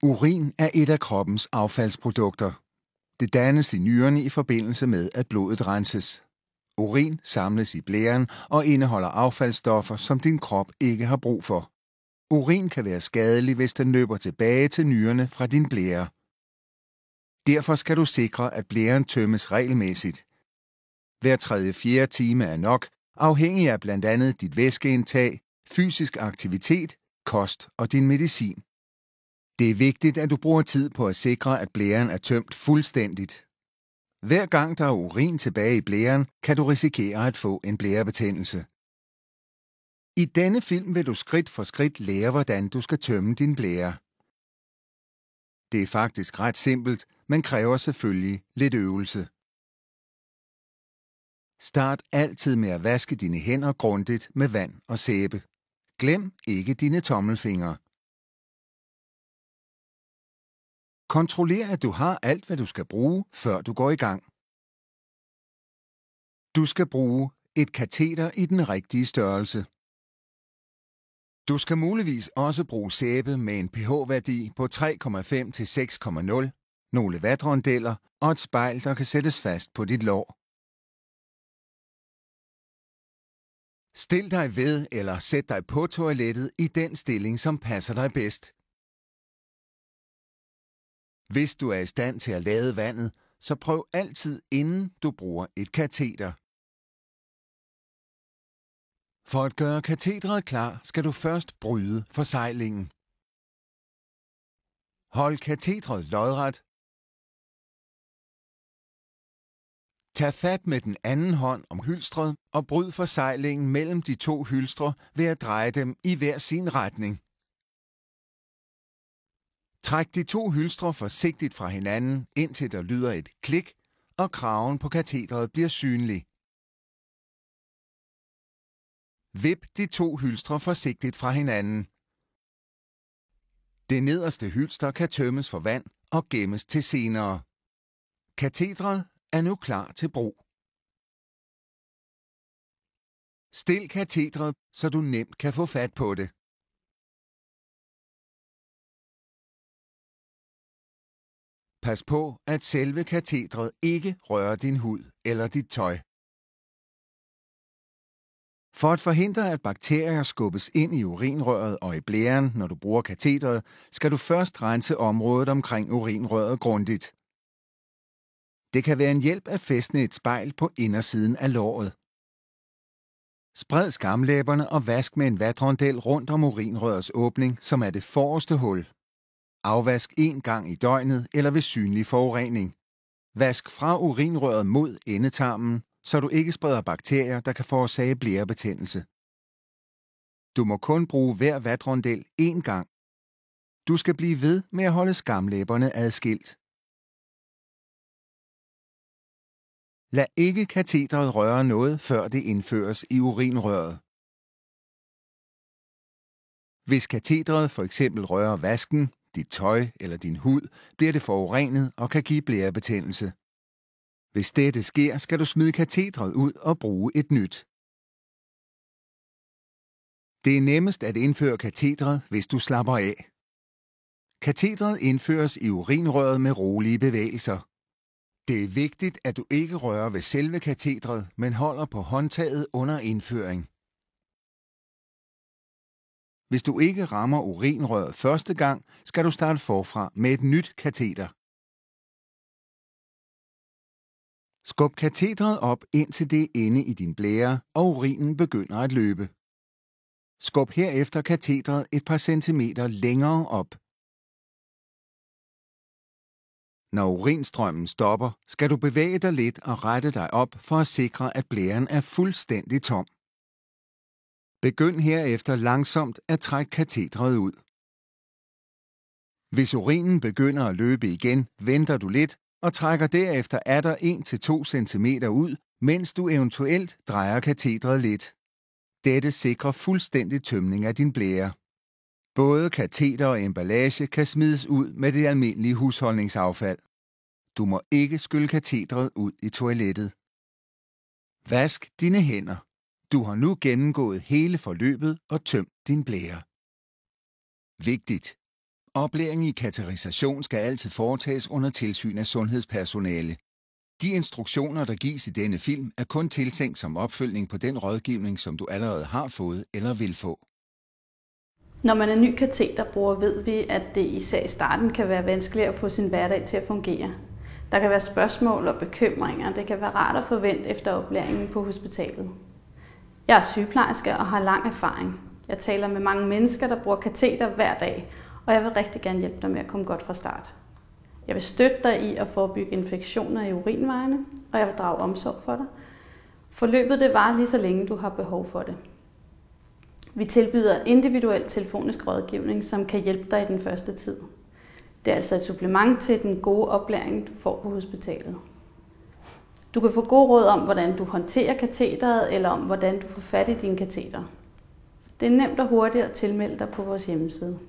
Urin er et af kroppens affaldsprodukter. Det dannes i nyrerne i forbindelse med, at blodet renses. Urin samles i blæren og indeholder affaldsstoffer, som din krop ikke har brug for. Urin kan være skadelig, hvis den løber tilbage til nyrerne fra din blære. Derfor skal du sikre, at blæren tømmes regelmæssigt. Hver 3.-4. time er nok, afhængig af blandt andet dit væskeindtag, fysisk aktivitet, kost og din medicin. Det er vigtigt, at du bruger tid på at sikre, at blæren er tømt fuldstændigt. Hver gang der er urin tilbage i blæren, kan du risikere at få en blærebetændelse. I denne film vil du skridt for skridt lære, hvordan du skal tømme din blære. Det er faktisk ret simpelt, men kræver selvfølgelig lidt øvelse. Start altid med at vaske dine hænder grundigt med vand og sæbe. Glem ikke dine tommelfingre. Kontroller, at du har alt, hvad du skal bruge, før du går i gang. Du skal bruge et kateter i den rigtige størrelse. Du skal muligvis også bruge sæbe med en pH-værdi på 3,5 til 6,0, nogle vatrondeller og et spejl, der kan sættes fast på dit lår. Stil dig ved eller sæt dig på toilettet i den stilling, som passer dig bedst. Hvis du er i stand til at lade vandet, så prøv altid, inden du bruger et kateter. For at gøre katetret klar, skal du først bryde forsejlingen. Hold katetret lodret. Tag fat med den anden hånd om hylstret og bryd forsejlingen mellem de to hylstre ved at dreje dem i hver sin retning. Træk de to hylstre forsigtigt fra hinanden, indtil der lyder et klik, og kraven på katetret bliver synlig. Vip de to hylstre forsigtigt fra hinanden. Det nederste hylster kan tømmes for vand og gemmes til senere. Katetret er nu klar til brug. Stil katetret, så du nemt kan få fat på det. Pas på, at selve katetret ikke rører din hud eller dit tøj. For at forhindre, at bakterier skubbes ind i urinrøret og i blæren, når du bruger katetret, skal du først rense området omkring urinrøret grundigt. Det kan være en hjælp at fæstne et spejl på indersiden af låret. Spred skamlæberne og vask med en vatrondel rundt om urinrørets åbning, som er det forreste hul. Afvask 1 gang i døgnet eller ved synlig forurening. Vask fra urinrøret mod endetarmen, så du ikke spreder bakterier, der kan forårsage blærebetændelse. Du må kun bruge hver vatrondel 1 gang. Du skal blive ved med at holde skamlæberne adskilt. Lad ikke katetret røre noget, før det indføres i urinrøret. Hvis katetret for eksempel rører vasken, dit tøj eller din hud, bliver det forurenet og kan give blærebetændelse. Hvis dette sker, skal du smide katetret ud og bruge et nyt. Det er nemmest at indføre katetret, hvis du slapper af. Katetret indføres i urinrøret med rolige bevægelser. Det er vigtigt, at du ikke rører ved selve katetret, men holder på håndtaget under indføring. Hvis du ikke rammer urinrøret første gang, skal du starte forfra med et nyt kateter. Skub katetret op, indtil det er inde i din blære, og urinen begynder at løbe. Skub herefter katetret et par centimeter længere op. Når urinstrømmen stopper, skal du bevæge dig lidt og rette dig op for at sikre, at blæren er fuldstændig tom. Begynd herefter langsomt at trække katetret ud. Hvis urinen begynder at løbe igen, venter du lidt og trækker derefter atter 1-2 cm ud, mens du eventuelt drejer katetret lidt. Dette sikrer fuldstændig tømning af din blære. Både kateter og emballage kan smides ud med det almindelige husholdningsaffald. Du må ikke skylle katetret ud i toilettet. Vask dine hænder. Du har nu gennemgået hele forløbet og tømt din blære. Vigtigt! Oplæring i katerisation skal altid foretages under tilsyn af sundhedspersonale. De instruktioner, der gives i denne film, er kun tiltænkt som opfølgning på den rådgivning, som du allerede har fået eller vil få. Når man er ny kateterbruger, ved vi, at det især i starten kan være vanskeligt at få sin hverdag til at fungere. Der kan være spørgsmål og bekymringer. Det kan være rart at forvente efter oplæringen på hospitalet. Jeg er sygeplejerske og har lang erfaring. Jeg taler med mange mennesker, der bruger kateter hver dag, og jeg vil rigtig gerne hjælpe dig med at komme godt fra start. Jeg vil støtte dig i at forebygge infektioner i urinvejene, og jeg vil drage omsorg for dig. Forløbet det varer lige så længe du har behov for det. Vi tilbyder individuel telefonisk rådgivning, som kan hjælpe dig i den første tid. Det er altså et supplement til den gode oplæring, du får på hospitalet. Du kan få gode råd om, hvordan du håndterer kateteret, eller om, hvordan du får fat i dine kateter. Det er nemt og hurtigt at tilmelde dig på vores hjemmeside.